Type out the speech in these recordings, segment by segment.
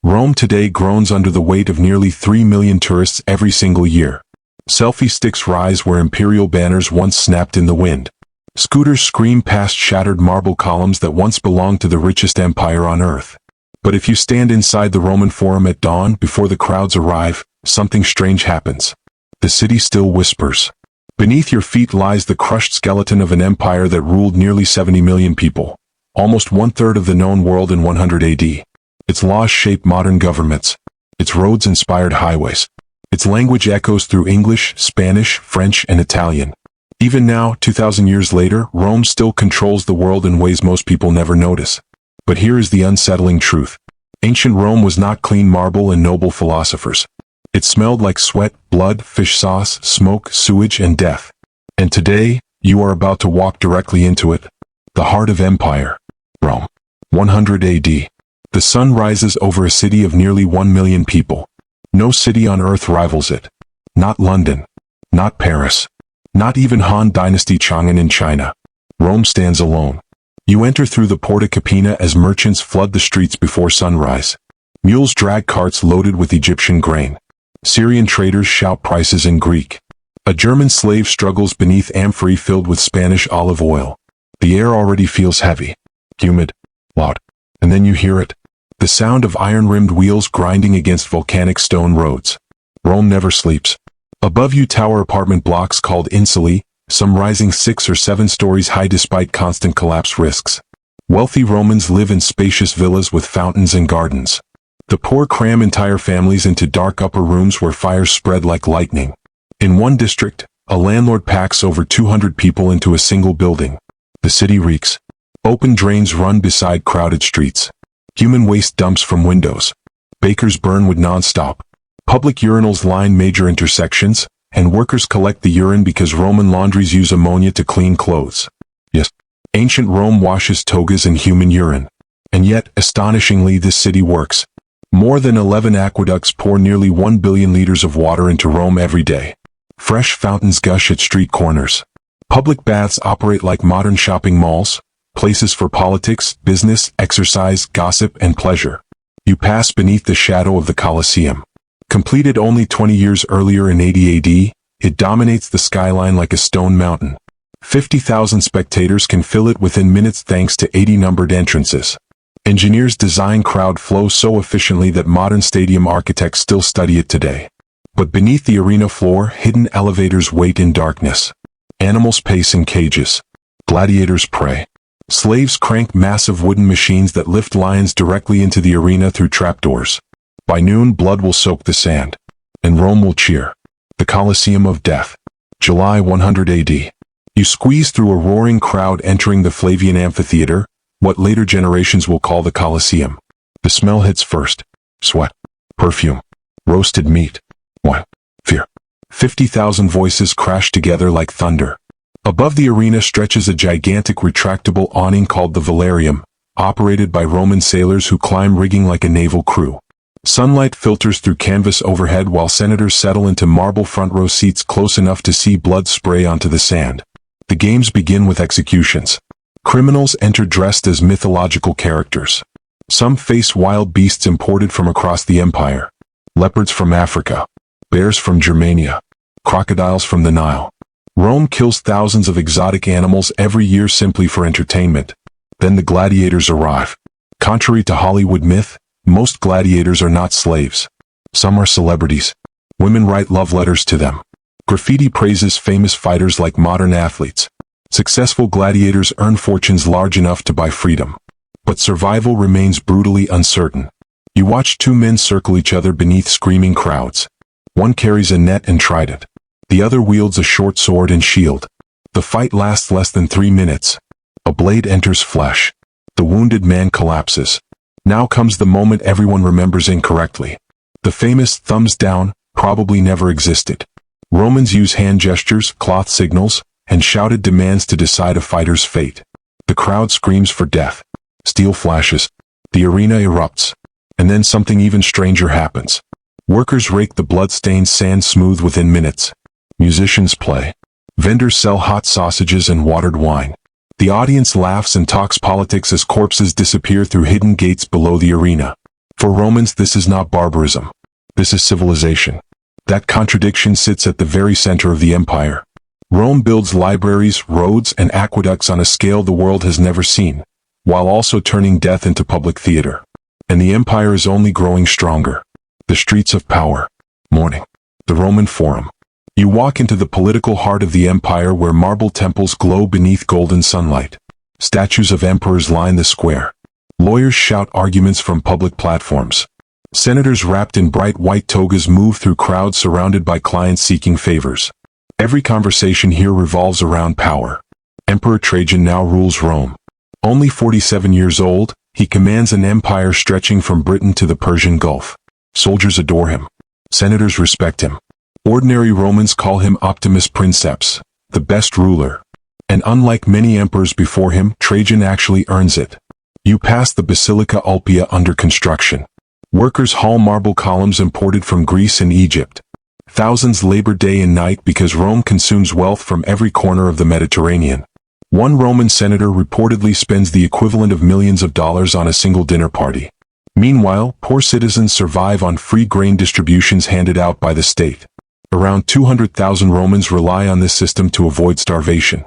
Rome today groans under the weight of nearly 3 million tourists every single year. Selfie sticks rise where imperial banners once snapped in the wind. Scooters scream past shattered marble columns that once belonged to the richest empire on earth. But if you stand inside the Roman Forum at dawn before the crowds arrive, something strange happens. The city still whispers. Beneath your feet lies the crushed skeleton of an empire that ruled nearly 70 million people, almost one-third of the known world in 100 AD. Its laws shape modern governments. Its roads inspired highways. Its language echoes through English, Spanish, French, and Italian. Even now, 2,000 years later, Rome still controls the world in ways most people never notice. But here is the unsettling truth. Ancient Rome was not clean marble and noble philosophers. It smelled like sweat, blood, fish sauce, smoke, sewage, and death. And today, you are about to walk directly into it. The heart of empire. Rome. 100 AD. The sun rises over a city of nearly 1 million people. No city on earth rivals it. Not London. Not Paris. Not even Han Dynasty Chang'an in China. Rome stands alone. You enter through the Porta Capena as merchants flood the streets before sunrise. Mules drag carts loaded with Egyptian grain. Syrian traders shout prices in Greek. A German slave struggles beneath amphorae filled with Spanish olive oil. The air already feels heavy, humid, loud. And then you hear it. The sound of iron-rimmed wheels grinding against volcanic stone roads. Rome never sleeps. Above you tower apartment blocks called insulae, some rising 6 or 7 stories high despite constant collapse risks. Wealthy Romans live in spacious villas with fountains and gardens. The poor cram entire families into dark upper rooms where fires spread like lightning. In one district, a landlord packs over 200 people into a single building. The city reeks. Open drains run beside crowded streets. Human waste dumps from windows. Bakers burn wood non-stop. Public urinals line major intersections, and workers collect the urine because Roman laundries use ammonia to clean clothes. Yes, ancient Rome washes togas in human urine. And yet, astonishingly, this city works. More than 11 aqueducts pour nearly 1 billion liters of water into Rome every day. Fresh fountains gush at street corners. Public baths operate like modern shopping malls, places for politics, business, exercise, gossip, and pleasure. You pass beneath the shadow of the Colosseum. Completed only 20 years earlier in 80 AD, it dominates the skyline like a stone mountain. 50,000 spectators can fill it within minutes thanks to 80 numbered entrances. Engineers design crowd flow so efficiently that modern stadium architects still study it today. But beneath the arena floor, hidden elevators wait in darkness. Animals pace in cages. Gladiators pray. Slaves crank massive wooden machines that lift lions directly into the arena through trapdoors. By noon, blood will soak the sand. And Rome will cheer. The Colosseum of Death. July 100 AD. You squeeze through a roaring crowd entering the Flavian Amphitheater, what later generations will call the Colosseum. The smell hits first. Sweat. Perfume. Roasted meat. Wine. Fear. 50,000 voices crash together like thunder. Above the arena stretches a gigantic retractable awning called the velarium, operated by Roman sailors who climb rigging like a naval crew. Sunlight filters through canvas overhead while senators settle into marble front row seats close enough to see blood spray onto the sand. The games begin with executions. Criminals enter dressed as mythological characters. Some face wild beasts imported from across the empire. Leopards from Africa. Bears from Germania. Crocodiles from the Nile. Rome kills thousands of exotic animals every year simply for entertainment. Then the gladiators arrive. Contrary to Hollywood myth, most gladiators are not slaves. Some are celebrities. Women write love letters to them. Graffiti praises famous fighters like modern athletes. Successful gladiators earn fortunes large enough to buy freedom. But survival remains brutally uncertain. You watch 2 men circle each other beneath screaming crowds. One carries a net and trident. The other wields a short sword and shield. The fight lasts less than 3 minutes. A blade enters flesh. The wounded man collapses. Now comes the moment everyone remembers incorrectly. The famous thumbs down probably never existed. Romans use hand gestures, cloth signals, and shouted demands to decide a fighter's fate. The crowd screams for death. Steel flashes. The arena erupts. And then something even stranger happens. Workers rake the blood-stained sand smooth within minutes. Musicians play. Vendors sell hot sausages and watered wine. The audience laughs and talks politics as corpses disappear through hidden gates below the arena. For Romans, this is not barbarism. This is civilization. That contradiction sits at the very center of the empire. Rome builds libraries, roads, and aqueducts on a scale the world has never seen, while also turning death into public theater. And the empire is only growing stronger. The streets of power. Morning. The Roman Forum. You walk into the political heart of the empire where marble temples glow beneath golden sunlight. Statues of emperors line the square. Lawyers shout arguments from public platforms. Senators wrapped in bright white togas move through crowds surrounded by clients seeking favors. Every conversation here revolves around power. Emperor Trajan now rules Rome. Only 47 years old, he commands an empire stretching from Britain to the Persian Gulf. Soldiers adore him. Senators respect him. Ordinary Romans call him Optimus Princeps, the best ruler. And unlike many emperors before him, Trajan actually earns it. You pass the Basilica Ulpia under construction. Workers haul marble columns imported from Greece and Egypt. Thousands labor day and night because Rome consumes wealth from every corner of the Mediterranean. One Roman senator reportedly spends the equivalent of millions of dollars on a single dinner party. Meanwhile, poor citizens survive on free grain distributions handed out by the state. Around 200,000 Romans rely on this system to avoid starvation.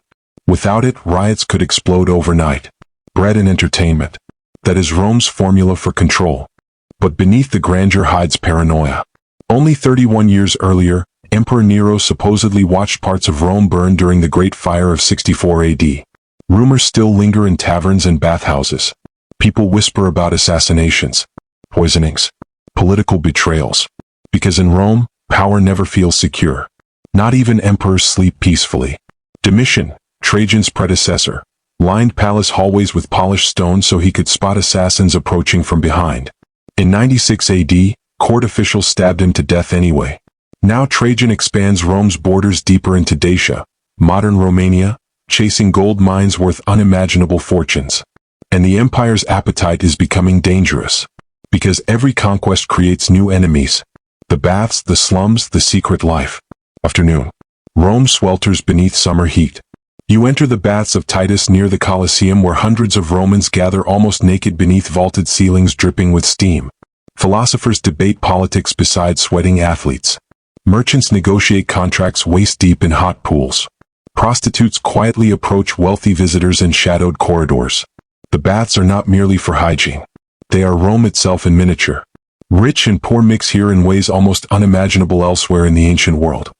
Without it, riots could explode overnight. Bread and entertainment. That is Rome's formula for control. But beneath the grandeur hides paranoia. Only 31 years earlier, Emperor Nero supposedly watched parts of Rome burn during the Great Fire of 64 AD. Rumors still linger in taverns and bathhouses. People whisper about assassinations, poisonings, political betrayals. Because in Rome, power never feels secure. Not even emperors sleep peacefully. Domitian, Trajan's predecessor, lined palace hallways with polished stone so he could spot assassins approaching from behind. In 96 AD, court officials stabbed him to death anyway. Now Trajan expands Rome's borders deeper into Dacia, modern Romania, chasing gold mines worth unimaginable fortunes. And the empire's appetite is becoming dangerous. Because every conquest creates new enemies. The baths, the slums, the secret life. Afternoon. Rome swelters beneath summer heat. You enter the baths of Titus near the Colosseum where hundreds of Romans gather almost naked beneath vaulted ceilings dripping with steam. Philosophers debate politics beside sweating athletes. Merchants negotiate contracts waist-deep in hot pools. Prostitutes quietly approach wealthy visitors in shadowed corridors. The baths are not merely for hygiene. They are Rome itself in miniature. Rich and poor mix here in ways almost unimaginable elsewhere in the ancient world.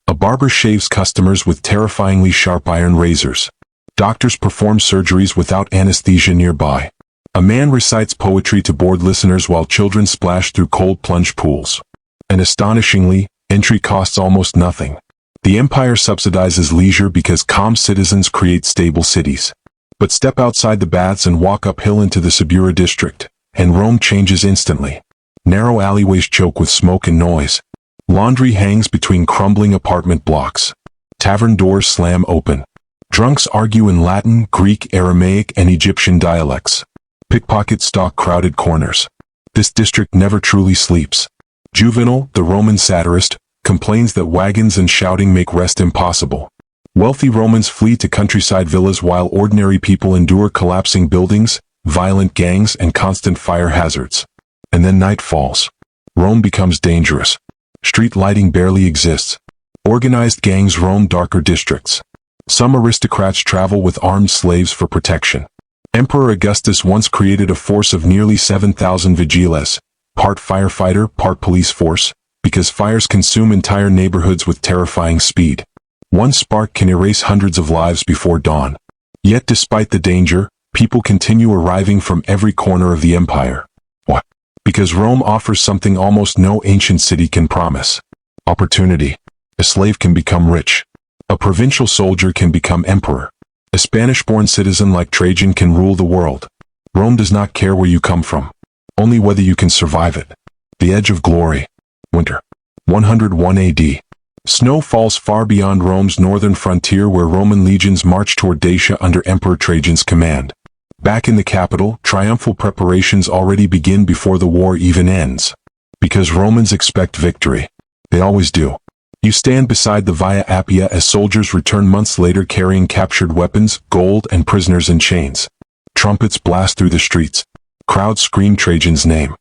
A barber shaves customers with terrifyingly sharp iron razors. Doctors perform surgeries without anesthesia nearby. A man recites poetry to bored listeners while children splash through cold plunge pools. And astonishingly, entry costs almost nothing. The empire subsidizes leisure because calm citizens create stable cities. But step outside the baths and walk uphill into the Subura district, and Rome changes instantly. Narrow alleyways choke with smoke and noise. Laundry hangs between crumbling apartment blocks. Tavern doors slam open. Drunks argue in Latin, Greek, Aramaic, and Egyptian dialects. Pickpockets stalk crowded corners. This district never truly sleeps. Juvenal, the Roman satirist, complains that wagons and shouting make rest impossible. Wealthy Romans flee to countryside villas while ordinary people endure collapsing buildings, violent gangs, and constant fire hazards. And then night falls. Rome becomes dangerous. Street lighting barely exists. Organized gangs roam darker districts. Some aristocrats travel with armed slaves for protection. Emperor Augustus once created a force of nearly 7,000 vigiles, part firefighter, part police force, because fires consume entire neighborhoods with terrifying speed. One spark can erase hundreds of lives before dawn. Yet despite the danger, people continue arriving from every corner of the empire. Why? Because Rome offers something almost no ancient city can promise. Opportunity. A slave can become rich. A provincial soldier can become emperor. A Spanish-born citizen like Trajan can rule the world. Rome does not care where you come from, only whether you can survive it. The edge of glory. Winter. 101 AD. Snow falls far beyond Rome's northern frontier where Roman legions march toward Dacia under Emperor Trajan's command. Back in the capital, triumphal preparations already begin before the war even ends. Because Romans expect victory. They always do. You stand beside the Via Appia as soldiers return months later carrying captured weapons, gold, and prisoners in chains. Trumpets blast through the streets. Crowds scream Trajan's name.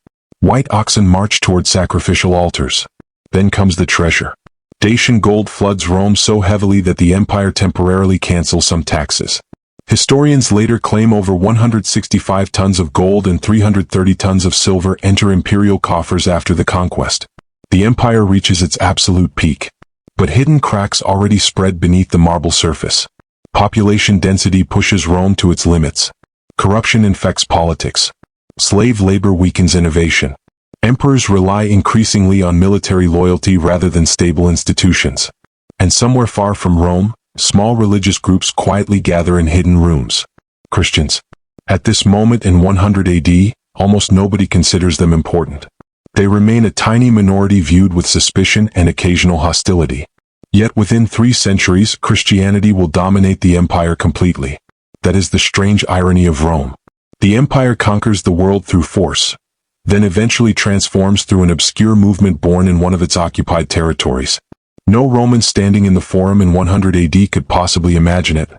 White oxen march toward sacrificial altars. Then comes the treasure. Dacian gold floods Rome so heavily that the empire temporarily cancels some taxes. Historians later claim over 165 tons of gold and 330 tons of silver enter imperial coffers after the conquest. The empire reaches its absolute peak. But hidden cracks already spread beneath the marble surface. Population density pushes Rome to its limits. Corruption infects politics. Slave labor weakens innovation. Emperors rely increasingly on military loyalty rather than stable institutions. And somewhere far from Rome, small religious groups quietly gather in hidden rooms. Christians. At this moment in 100 AD, almost nobody considers them important. They remain a tiny minority viewed with suspicion and occasional hostility. Yet within 3 centuries, Christianity will dominate the empire completely. That is the strange irony of Rome. The empire conquers the world through force, then eventually transforms through an obscure movement born in one of its occupied territories. No Roman standing in the Forum in 100 AD could possibly imagine it.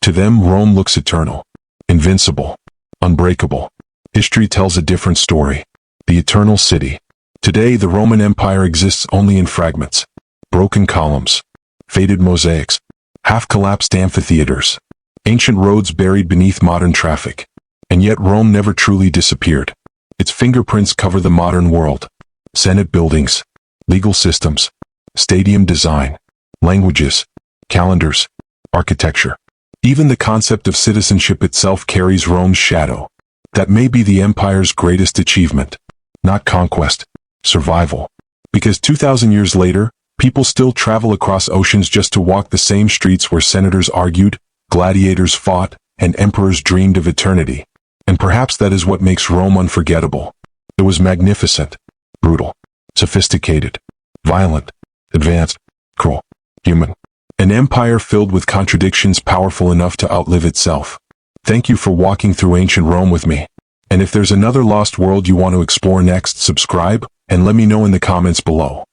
To them, Rome looks eternal, invincible, unbreakable. History tells a different story. The eternal city. Today, the Roman Empire exists only in fragments. Broken columns, faded mosaics, half-collapsed amphitheaters, ancient roads buried beneath modern traffic. And yet Rome never truly disappeared. Its fingerprints cover the modern world. Senate buildings, legal systems, stadium design, languages, calendars, architecture. Even the concept of citizenship itself carries Rome's shadow. That may be the empire's greatest achievement. Not conquest, survival. Because 2,000 years later, people still travel across oceans just to walk the same streets where senators argued, gladiators fought, and emperors dreamed of eternity. And perhaps that is what makes Rome unforgettable. It was magnificent, brutal, sophisticated, violent, advanced, cruel, human. An empire filled with contradictions powerful enough to outlive itself. Thank you for walking through ancient Rome with me. And if there's another lost world you want to explore next, subscribe, and let me know in the comments below.